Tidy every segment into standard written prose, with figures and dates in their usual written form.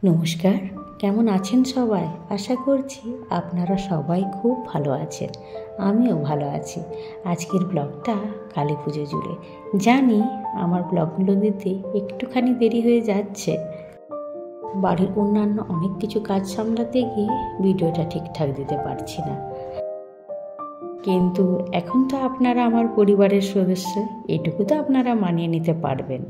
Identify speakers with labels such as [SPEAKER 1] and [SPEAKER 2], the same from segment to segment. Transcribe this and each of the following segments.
[SPEAKER 1] নমস্কার, কেমন আছেন সবাই? আশা করছি আপনারা সবাই খুব ভালো আছেন। আমিও ভালো আছি। আজকের ব্লগটা কালী পুজো জুড়ে। জানি আমার ব্লগগুলো দিতে একটুখানি দেরি হয়ে যাচ্ছে। বাড়ির অন্যান্য অনেক কিছু কাজ সামলাতে গিয়ে ভিডিওটা ঠিকঠাক দিতে পারছি না। কিন্তু এখন তো আপনারা আমার পরিবারের সদস্য, এটুকু তো আপনারা মানিয়ে নিতে পারবেন।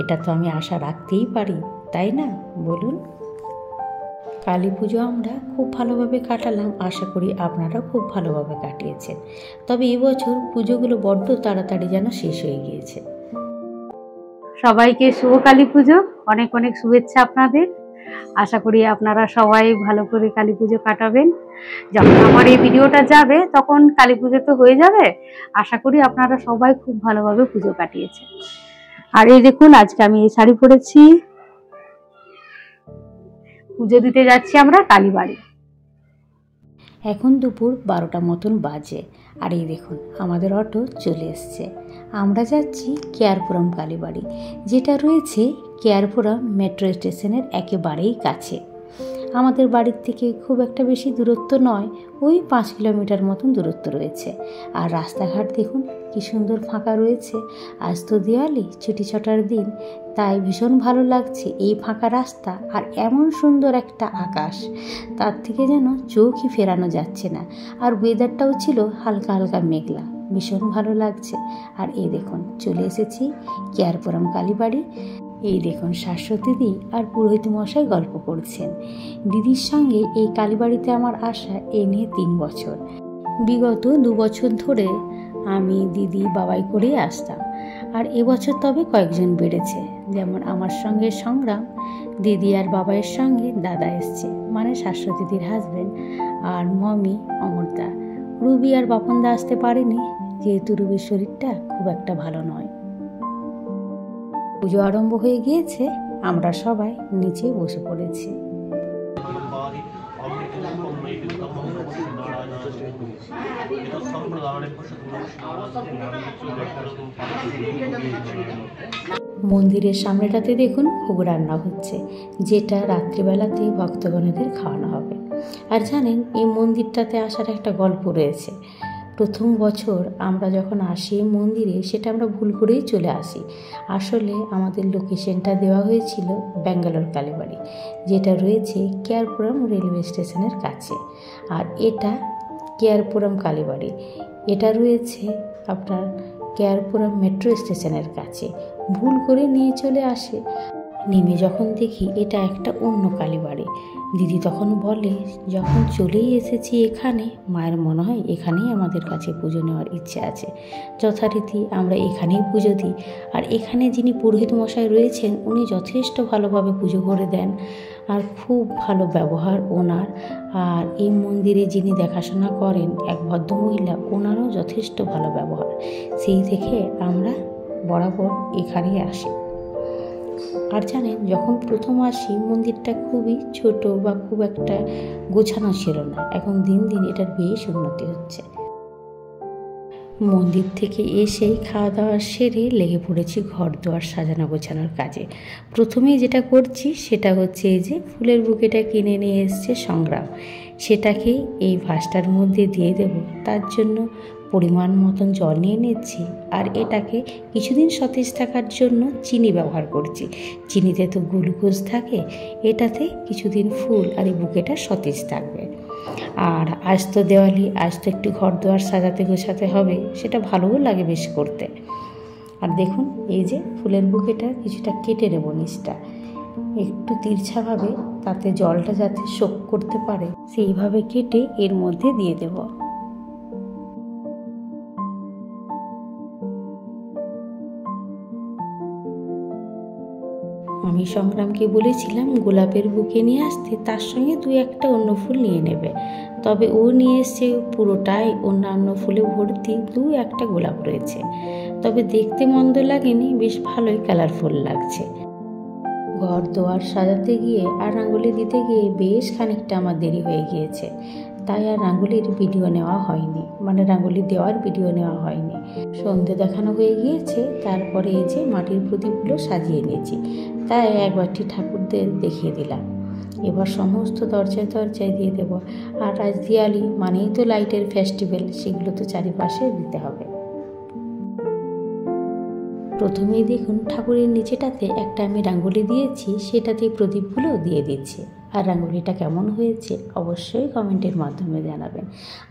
[SPEAKER 1] এটা তো আমি আশা রাখতেই পারি, তাই না বলুন? কালী পুজো আমরা খুব ভালোভাবে কাটালাম, আশা করি আপনারাও খুব ভালোভাবে কাটিয়েছেন। তবে এবছর পুজোগুলো বড্ড তাড়াতাড়ি যেন শেষ হয়ে গিয়েছে।
[SPEAKER 2] সবাইকে শুভ কালী পুজো, অনেক অনেক শুভেচ্ছা আপনাদের। আশা করি আপনারা সবাই ভালো করে কালী পুজো কাটাবেন। যখন আমার এই ভিডিওটা যাবে তখন কালী পুজো তো হয়ে যাবে। আশা করি আপনারা সবাই খুব ভালোভাবে পুজো কাটিয়েছেন। আর এই দেখুন, আজকে আমি এই শাড়ি পরেছি। পুজো দিতে যাচ্ছি আমরা কালীবাড়ি।
[SPEAKER 1] এখন দুপুর 12টা মতন বাজে। আর এই দেখুন আমাদের অটো চলে এসছে। আমরা যাচ্ছি কেয়ারপুরম কালীবাড়ি, যেটা রয়েছে কেয়ারপুরম মেট্রো স্টেশনের একেবারেই কাছে। আমাদের বাড়ির থেকে খুব একটা বেশি দূরত্ব নয়, ওই 5 কিলোমিটার মতন দূরত্ব রয়েছে। আর রাস্তাঘাট দেখুন কি সুন্দর ফাঁকা রয়েছে। আজ তো দিওয়ালি, ছুটি ছটার দিন, তাই ভীষণ ভালো লাগছে এই ফাঁকা রাস্তা আর এমন সুন্দর একটা আকাশ। তার থেকে যেন চোখই ফেরানো যাচ্ছে না। আর ওয়েদারটাও ছিল হালকা হালকা মেঘলা, ভীষণ ভালো লাগছে। আর এই দেখুন চলে এসেছি কেয়ারপুরম কালীবাড়ি। এই দেখুন শাশ্বতী দিদি আর পুরোহিত মশাই গল্প করছেন। দিদির সঙ্গে এই কালীবাড়িতে আমার আসা এ নিয়ে 3 বছর। বিগত 2 বছর ধরে আমি দিদি বাবাই করেই আসতাম। আর এবছর তবে কয়েকজন বেড়েছে, যেমন আমার সঙ্গে সংগ্রাম, দিদি আর বাবাইয়ের সঙ্গে দাদা এসছে, মানে শাশ্বতী দিদির হাজব্যান্ড, আর মমি অমরদা। রুবি আর বাপনদা আসতে পারেনি, যেহেতু রুবির শরীরটা খুব একটা ভালো নয়। পুজো আরম্ভ হয়ে গিয়েছে, আমরা সবাই নিচে বসে পড়েছি। মন্দিরের সামনেটাতে দেখুন ভোগ রান্না হচ্ছে, যেটা রাত্রিবেলাতে ভক্তগণদের খাওয়ানো হবে। আর জানেন এই মন্দিরটাতে আসার একটা গল্প রয়েছে। প্রথম বছর আমরা যখন আসি মন্দিরে, সেটা আমরা ভুল করেই চলে আসি। আসলে আমাদের লোকেশনটা দেওয়া হয়েছিল ব্যাঙ্গালোর কালীবাড়ি, যেটা রয়েছে কেয়ারপুরম রেলওয়ে স্টেশনের কাছে। আর এটা কেয়ারপুরম কালীবাড়ি, এটা রয়েছে আপনার কেয়ারপুরম মেট্রো স্টেশনের কাছে। ভুল করে নিয়ে চলে আসে। নেমে যখন দেখি এটা একটা অন্য কালীবাড়ি, দিদি তখন বলে, যখন চলেই এসেছি এখানে, মায়ের মনে হয় এখানেই আমাদের কাছে পুজো নেওয়ার ইচ্ছে আছে। যথারীতি আমরা এখানেই পুজো দিই। আর এখানে যিনি পুরোহিত মশাই রয়েছেন, উনি যথেষ্ট ভালোভাবে পুজো করে দেন আর খুব ভালো ব্যবহার ওনার। আর এই মন্দিরে যিনি দেখাশোনা করেন এক ভদ্রমহিলা, ওনারও যথেষ্ট ভালো ব্যবহার। সেই থেকে আমরা বরাবর এখানেই আসি। আর জানেন যখন প্রথম আসি মন্দিরটা খুবই ছোট বা খুব একটা গোছানো ছিল না। এখন দিন দিন এটার বেশ উন্নতি হচ্ছে। মন্দির থেকে এসেই খাওয়া দাওয়া সেরে লেগে পড়েছি ঘর দুয়ার সাজানো গোছানোর কাজে। প্রথমেই যেটা করছি সেটা হচ্ছে এই যে ফুলের বুকেটা কিনে নিয়ে এসছে সংগ্রাম, সেটাকে এই ভাসটার মধ্যে দিয়ে দেব। তার জন্য পরিমাণ মতন জল নিয়ে নিচ্ছি। আর এটাকে কিছুদিন সতেজ থাকার জন্য চিনি ব্যবহার করছি। চিনিতে তো গ্লুকোজ থাকে, এটাতে কিছুদিন ফুল আর এই বুকেটা সতেজ থাকবে। আর আজ তো দেওয়ালি, আজ তো একটু ঘর দুয়ার সাজাতে গোছাতে হবে, সেটা ভালোও লাগে বেশ করতে। আর দেখুন এই যে ফুলের বুকেটা কিছুটা কেটে নেব, নিচটা একটু তিরছাভাবে, তাতে জলটা যাতে শোক করতে পারে সেইভাবে কেটে এর মধ্যে দিয়ে দেব। আমি সংগ্রামকে বলেছিলাম গোলাপের বুকে নিয়ে আসতে, তার সঙ্গে 2-1টা অন্য ফুল নিয়ে নেবে। তবে ও নিয়ে এসছে পুরোটাই অন্যান্য ফুলে ভর্তি, 2-1টা গোলাপ রয়েছে। তবে দেখতে মন্দ লাগেনি, বেশ ভালোই কালারফুল লাগছে। ঘর দুয়ার সাজাতে গিয়ে আর রাঙ্গোলি দিতে গিয়ে বেশ খানিকটা আমার দেরি হয়ে গিয়েছে। তাই আর রাঙ্গোলির ভিডিও নেওয়া হয়নি, মানে রাঙ্গোলি দেওয়ার ভিডিও নেওয়া হয়নি। সন্ধে দেখানো হয়ে গিয়েছে। তারপরে এই যে মাটির প্রদীপগুলো সাজিয়ে নিয়েছি, তাই একবারটি ঠাকুরদের দেখিয়ে দিলাম। এবার সমস্ত দরজায় দরজায় দিয়ে দেব। আর আজ দিওয়ালি মানেই তো লাইটের ফেস্টিভ্যাল, সেগুলো তো চারিপাশে দিতে হবে। প্রথমেই দেখুন ঠাকুরের নিচেটাতে একটা আমি রাঙ্গোলি দিয়েছি, সেটাতেই প্রদীপগুলো দিয়ে দিচ্ছি। আর রাঙ্গোলিটা কেমন হয়েছে অবশ্যই কমেন্টের মাধ্যমে জানাবেন।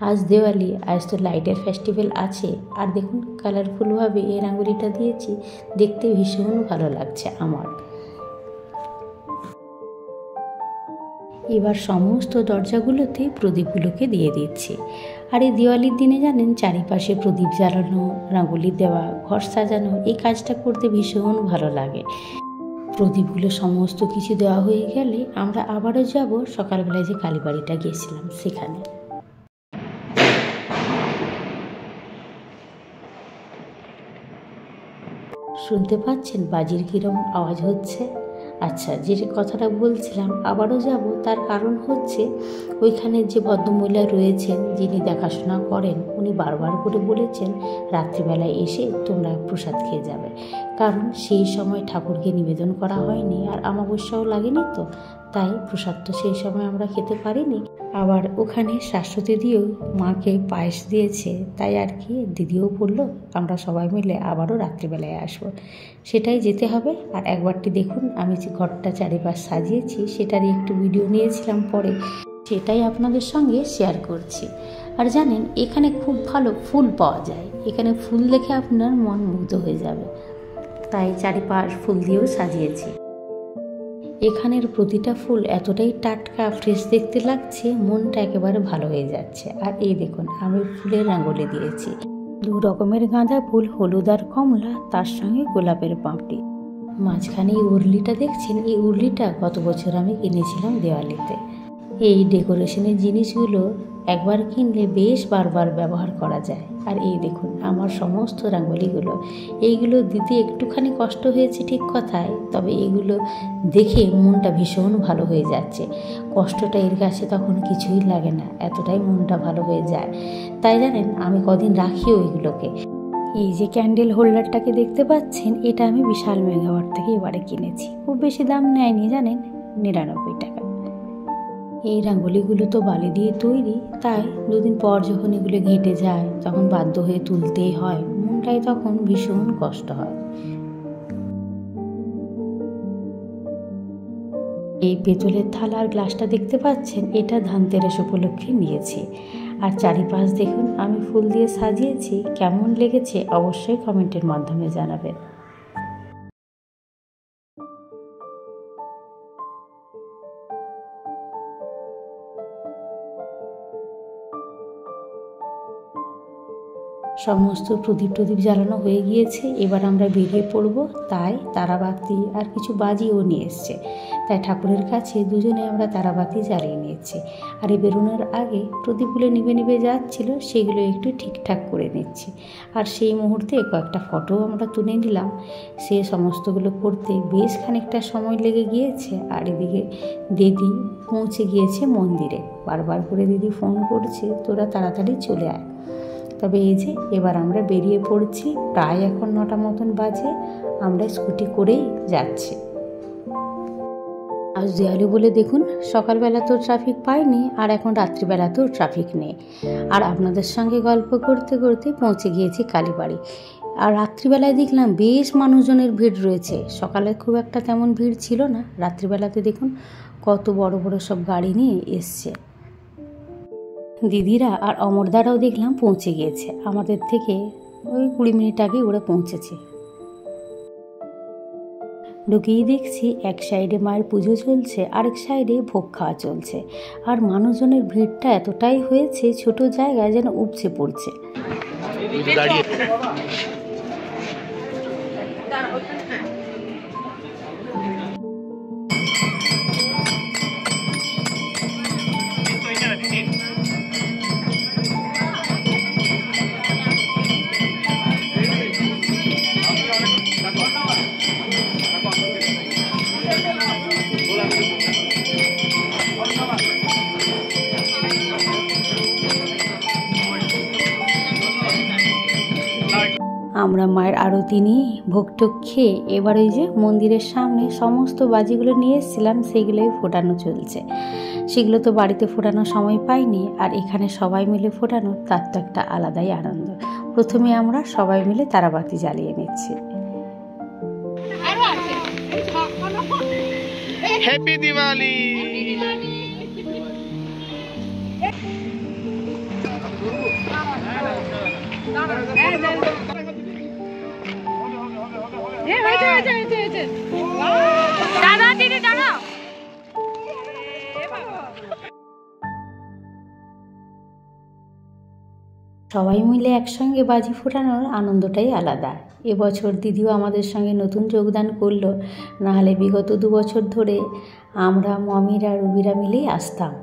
[SPEAKER 1] আজ দিওয়ালি, আজ তো লাইটের ফেস্টিভ্যাল আছে। আর দেখুন কালারফুলভাবে এই রাঙ্গোলিটা দিয়েছি, দেখতে ভীষণ ভালো লাগছে আমার। এবার সমস্ত দরজাগুলোতে প্রদীপগুলোকে দিয়ে দিচ্ছি। আর এই দিওয়ালির দিনে জানেন চারিপাশে প্রদীপ জ্বালানো, রাঙ্গোলি দেওয়া, ঘর সাজানো, এই কাজটা করতে ভীষণ ভালো লাগে। প্রদীপগুলো সমস্ত কিছু দেওয়া হয়ে গেলে আমরা আবারও যাব সকালবেলায় যে কালীবাড়িটা গিয়েছিলাম সেখানে। শুনতে পাচ্ছেন বাজির কিরম আওয়াজ হচ্ছে? আচ্ছা, যে কথাটা বলছিলাম আবারও যাব, তার কারণ হচ্ছে ওইখানে যে ভদ্রমহিলা রয়েছেন যিনি দেখাশোনা করেন, উনি বারবার করে বলেছেন রাত্রিবেলায় এসে তোমরা প্রসাদ খেয়ে যাবে, কারণ সেই সময় ঠাকুরকে নিবেদন করা হয়নি আর অমাবস্যাও লাগেনি, তো তাই প্রসাদ তো সেই সময় আমরা খেতে পারিনি। আবার ওখানে শাশ্বতী দিয়েও মাকে পায়েস দিয়েছে, তাই আর কি দিদিও বললো আমরা সবাই মিলে আবারও রাত্রিবেলায় আসবো, সেটাই যেতে হবে। আর একবারটি দেখুন আমি যে ঘরটা চারিপাশ সাজিয়েছি সেটারই একটু ভিডিও নিয়েছিলাম, পরে সেটাই আপনাদের সঙ্গে শেয়ার করছি। আর জানেন এখানে খুব ভালো ফুল পাওয়া যায়, এখানে ফুল দেখে আপনার মন মুগ্ধ হয়ে যাবে, তাই চারিপাশ ফুল দিয়েও সাজিয়েছি। এখানের প্রতিটা ফুল এতটাই টাটকা ফ্রেশ দেখতে লাগছে, মনটা একেবারে ভালো হয়ে যাচ্ছে। আর এই দেখুন আমি ফুলের রাঙ্গোলি দিয়েছি, 2 রকমের গাঁদা ফুল, হলুদ আর কমলা, তার সঙ্গে গোলাপের পাপড়ি। মাঝখানে এই উরলিটা দেখছেন, এই উরলিটা গত বছর আমি কিনেছিলাম দেওয়ালিতে। এই ডেকোরেশনের জিনিসগুলো একবার কিনলে বেশ বারবার ব্যবহার করা যায়। আর এই দেখুন আমার সমস্ত রাঙ্গোলিগুলো, এইগুলো দিতে একটুখানি কষ্ট হয়েছে ঠিক কথায়, তবে এগুলো দেখে মনটা ভীষণ ভালো হয়ে যাচ্ছে। কষ্টটা এর কাছে তখন কিছুই লাগে না, এতটাই মনটা ভালো হয়ে যায়। তাই জানেন আমি কদিন রাখিও এগুলোকে। এই যে ক্যান্ডেল হোল্ডারটাকে দেখতে পাচ্ছেন, এটা আমি বিশাল মেগাওয়াট থেকে এবারে কিনেছি, খুব বেশি দাম নেয়নি জানেন, 99 টাকা। এই রাঙ্গোলিগুলো তো বালি দিয়ে তৈরি, তাই 2 দিন পর যখন এগুলো ঘেঁটে যায় তখন বাধ্য হয়ে তুলতেই হয়, মনটাই তখন ভীষণ কষ্ট হয়। এই পেতলের থালা আর গ্লাসটা দেখতে পাচ্ছেন, এটা ধনতেরাস উপলক্ষে নিয়েছি। আর চারিপাশ দেখুন আমি ফুল দিয়ে সাজিয়েছি, কেমন লেগেছে অবশ্যই কমেন্টের মাধ্যমে জানাবেন। সমস্ত প্রদীপ জ্বালানো হয়ে গিয়েছে, এবার আমরা বেরিয়ে পড়ব। তাই তারাবাতি আর কিছু বাজিও নিয়ে এসছে, তাই ঠাকুরের কাছে দুজনে আমরা তারাবাতি জ্বালিয়ে নিয়েছি। আর এই বেরোনোর আগে প্রদীপগুলো নিভে নিভে যাচ্ছিল, সেগুলো একটু ঠিকঠাক করে নিচ্ছি। আর সেই মুহূর্তে কয়েকটা ফটো আমরা তুলে নিলাম। সে সমস্তগুলো করতে বেশ খানিকটা সময় লেগে গিয়েছে। আর এদিকে দিদি পৌঁছে গিয়েছে মন্দিরে, বারবার করে দিদি ফোন করছে তোরা তাড়াতাড়ি চলে আয়। তবে এই যে এবার আমরা বেরিয়ে পড়ছি, প্রায় এখন 9টা মতন বাজে, আমরা স্কুটি করেই যাচ্ছি। আজ দিওয়ালি বলে দেখুন সকালবেলা তো ট্রাফিক পাইনি, আর এখন রাত্রিবেলাতেও ট্রাফিক নেই। আর আপনাদের সঙ্গে গল্প করতে করতে পৌঁছে গিয়েছি কালীবাড়ি। আর রাত্রিবেলায় দেখলাম বেশ মানুষজনের ভিড় রয়েছে, সকালে খুব একটা তেমন ভিড় ছিল না, রাত্রিবেলাতে দেখুন কত বড় বড় সব গাড়ি নিয়ে এসছে। দিদিরা আর অমরদারাও দেখলাম পৌঁছে গিয়েছে, আমাদের থেকে ওই 20 মিনিট আগে ওরা পৌঁছেছে। ঢুকেই দেখছি এক সাইডে মায়ের পুজো চলছে, আরেক সাইডে ভোগ খাওয়া চলছে। আর মানুষজনের ভিড়টা এতটাই হয়েছে, ছোট জায়গায় যেন উপচে পড়ছে। আমরা মায়ের আরতি নিয়ে ভোগটোগ খেয়ে এবার ওই যে মন্দিরের সামনে সমস্ত বাজিগুলো নিয়ে এসেছিলাম, সেগুলোই ফোটানো চলছে। সেগুলো তো বাড়িতে ফোটানোর সময় পাইনি, আর এখানে সবাই মিলে ফোটানো তার তো একটা আলাদাই আনন্দ। প্রথমে আমরা সবাই মিলে তারাবাতি জ্বালিয়ে নিচ্ছি।
[SPEAKER 3] হ্যাপি দিওয়ালি।
[SPEAKER 2] দাদা দিদি দাদা
[SPEAKER 1] সবাই মিলে একসঙ্গে বাজি ফোটানোর আনন্দটাই আলাদা। এবছর দিদিও আমাদের সঙ্গে নতুন যোগদান করলো, নাহলে বিগত 2 বছর ধরে আমরা মমিরা রুবিরা মিলেই আসতাম,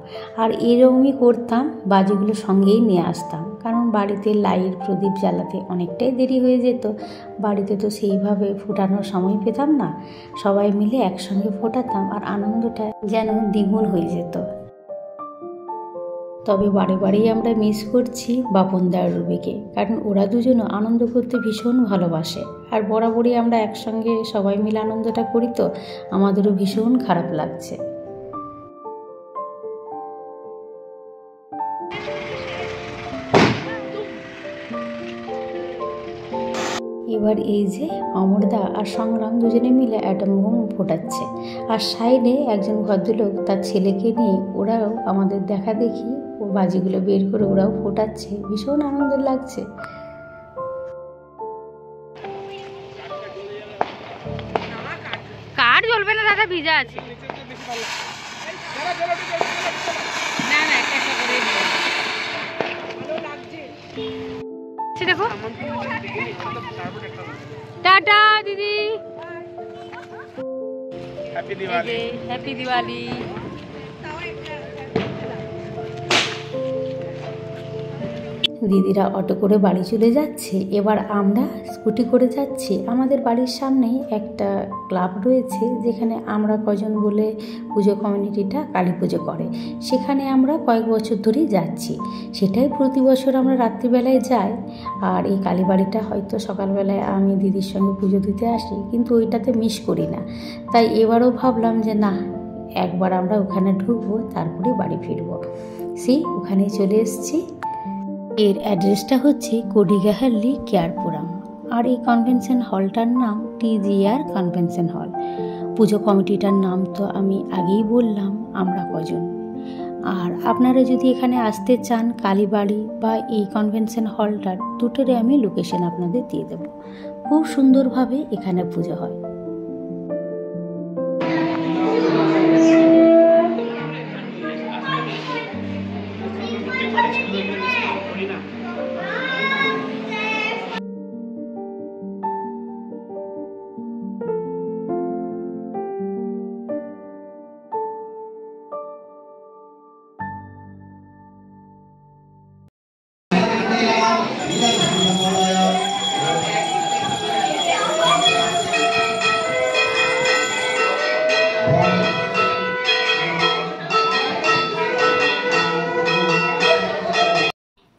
[SPEAKER 1] আর এরকমই করতাম, বাজিগুলো সঙ্গেই নিয়ে আসতাম। কারণ বাড়িতে লাইট প্রদীপ জ্বালাতে অনেকটাই দেরি হয়ে যেত, বাড়িতে তো সেইভাবে ফোটানোর সময় পেতাম না। সবাই মিলে একসঙ্গে ফোটাতাম আর আনন্দটা যেন দ্বিগুণ হয়ে যেত। তবে বারে বারেই আমরা মিস করছি বাপনদা আর রুবিকে, কারণ ওরা দুজনও আনন্দ করতে ভীষণ ভালোবাসে, আর বরাবরই আমরা একসঙ্গে সবাই মিলে আনন্দটা করি, তো আমাদেরও ভীষণ খারাপ লাগছে। এবার এই যে অমরদা আর সংগ্রাম দুজনে মিলে অ্যাটম বোম ফোটাচ্ছে, আর সাইডে একজন ভদ্রলোক তার ছেলেকে নিয়ে ওরাও আমাদের দেখা দেখি ও বাজিগুলো বের করে ওরাও ফোটাচ্ছে, ভীষণ আনন্দ লাগছে।
[SPEAKER 2] কার জ্বলবে না দাদা, ভিজা আছে। না না একটা একটা করে দেখো। টাটা দিদি,
[SPEAKER 3] হ্যাপি দিওয়ালি।
[SPEAKER 2] হ্যাপি দিওয়ালি।
[SPEAKER 1] দিদিরা অটো করে বাড়ি চলে যাচ্ছে, এবার আমরা স্কুটি করে যাচ্ছি। আমাদের বাড়ির সামনেই একটা ক্লাব রয়েছে, যেখানে আমরা কজন বলে পুজো কমিউনিটিটা কালী পুজো করে, সেখানে আমরা কয়েক বছর ধরেই যাচ্ছি। সেটাই প্রতি বছর আমরা রাত্রিবেলায় যাই, আর এই কালীবাড়িটা হয়তো সকালবেলায় আমি দিদির সঙ্গে পুজো দিতে আসি, কিন্তু ওইটাতে মিস করি না। তাই এবারও ভাবলাম যে না, একবার আমরা ওখানে ঢুকবো, তারপরে বাড়ি ফিরবো। ওখানেই চলে এসেছি। এর অ্যাড্রেসটা হচ্ছে কোডিগাহাল্লি কেয়ারপুরাম, আর এই কনভেনশন হলটার নাম TGR কনভেনশন হল। পুজো কমিটিটার নাম তো আমি আগেই বললাম, আমরা কজন। আর আপনারা যদি এখানে আসতে চান, কালীবাড়ি বা এই কনভেনশন হলটার দুটোরে আমি লোকেশন আপনাদের দিয়ে দেবো। খুব সুন্দরভাবে এখানে পুজো হয়।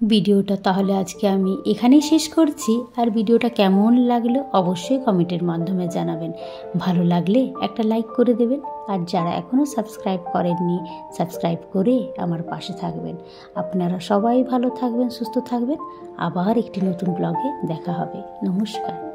[SPEAKER 1] ভিডিওটা তাহলে আজকে আমি এখানেই শেষ করছি। আর ভিডিওটা কেমন লাগলো অবশ্যই কমেন্টের মাধ্যমে জানাবেন। ভালো লাগলে একটা লাইক করে দেবেন, আর যারা এখনও সাবস্ক্রাইব করেননি, সাবস্ক্রাইব করে আমার পাশে থাকবেন। আপনারা সবাই ভালো থাকবেন, সুস্থ থাকবেন। আবার একটি নতুন ব্লগে দেখা হবে। নমস্কার।